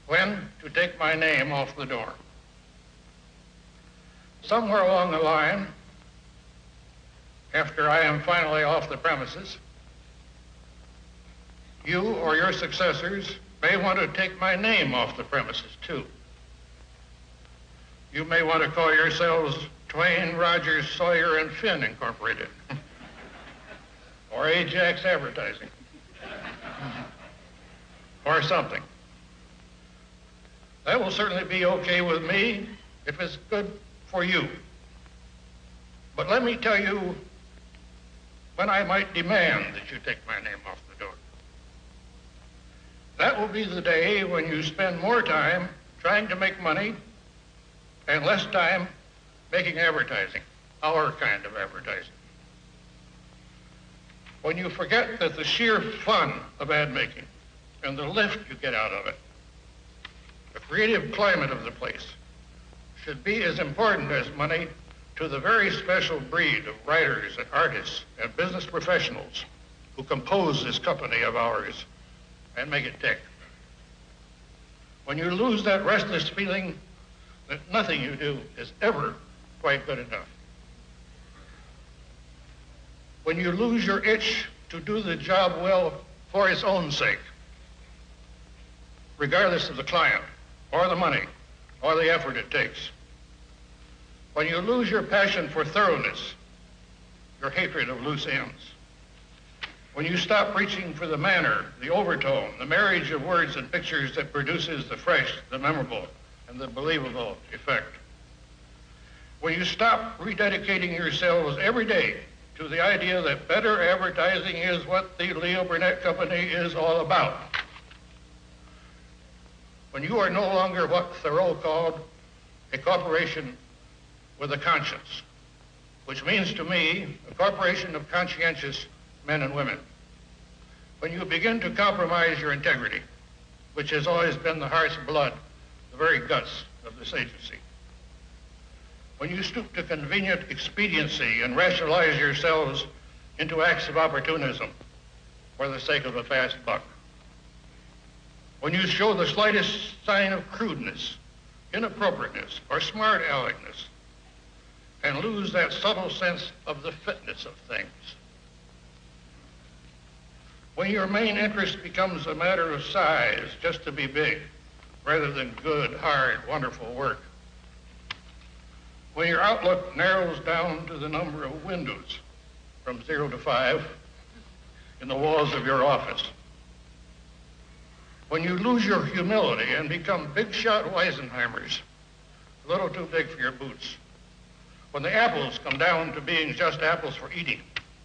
when to take my name off the door. Somewhere along the line, after I am finally off the premises, you or your successors may want to take my name off the premises, too. You may want to call yourselves Twain, Rogers, Sawyer, and Finn Incorporated, or Ajax Advertising, or something. That will certainly be okay with me if it's good for you. But let me tell you when I might demand that you take my name off the door. That will be the day when you spend more time trying to make money and less time making advertising, our kind of advertising. When you forget that the sheer fun of ad making and the lift you get out of it, the creative climate of the place, should be as important as money to the very special breed of writers and artists and business professionals who compose this company of ours and make it tick. When you lose that restless feeling that nothing you do is ever quite good enough. When you lose your itch to do the job well for its own sake, regardless of the client or the money or the effort it takes. When you lose your passion for thoroughness, your hatred of loose ends. When you stop reaching for the manner, the overtone, the marriage of words and pictures that produces the fresh, the memorable, and the believable effect. When you stop rededicating yourselves every day to the idea that better advertising is what the Leo Burnett Company is all about. When you are no longer what Thoreau called a corporation with a conscience, which means to me a corporation of conscientious men and women. When you begin to compromise your integrity, which has always been the heart's blood, the very guts of this agency. When you stoop to convenient expediency and rationalize yourselves into acts of opportunism for the sake of a fast buck. When you show the slightest sign of crudeness, inappropriateness, or smart aleckness, and lose that subtle sense of the fitness of things. When your main interest becomes a matter of size, just to be big, rather than good, hard, wonderful work. When your outlook narrows down to the number of windows from 0 to 5 in the walls of your office. When you lose your humility and become big-shot Weisenheimers, a little too big for your boots. When the apples come down to being just apples for eating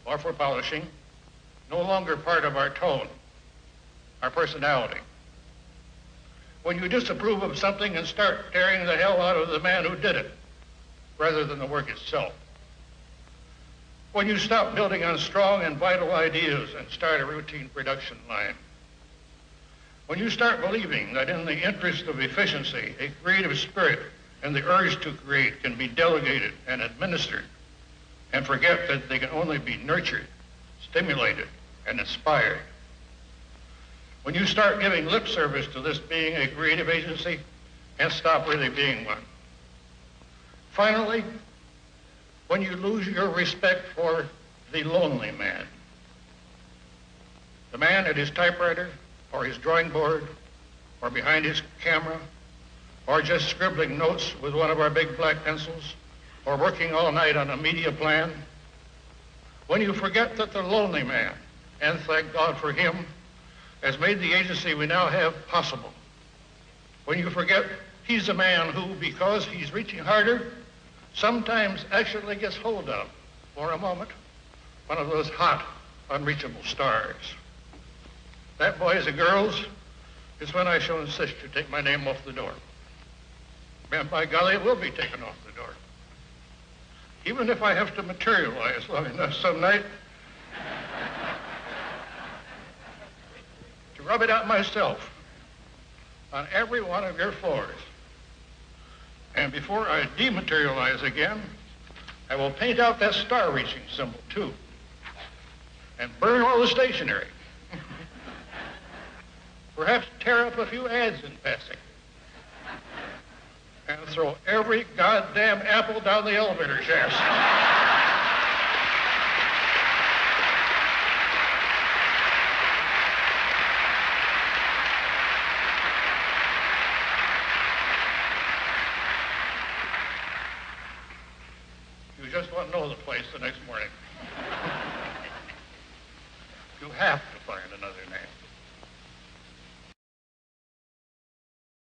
or for polishing, no longer part of our tone, our personality. When you disapprove of something and start tearing the hell out of the man who did it, rather than the work itself. When you stop building on strong and vital ideas and start a routine production line. When you start believing that in the interest of efficiency, a creative spirit and the urge to create can be delegated and administered, and forget that they can only be nurtured, stimulated, and inspired. When you start giving lip service to this being a creative agency and stop really being one. Finally, when you lose your respect for the lonely man, the man at his typewriter or his drawing board or behind his camera or just scribbling notes with one of our big black pencils or working all night on a media plan, when you forget that the lonely man, and thank God for him, has made the agency we now have possible. When you forget he's a man who, because he's reaching harder, sometimes actually gets hold of, for a moment, one of those hot, unreachable stars. That, boys and girls, is when I shall insist you take my name off the door. And by golly, it will be taken off the door. Even if I have to materialize long enough some night to rub it out myself on every one of your floors. And before I dematerialize again, I will paint out that star-reaching symbol, too, and burn all the stationery. Perhaps tear up a few ads in passing. and throw every goddamn apple down the elevator shaft. You just want to know the place the next morning. You have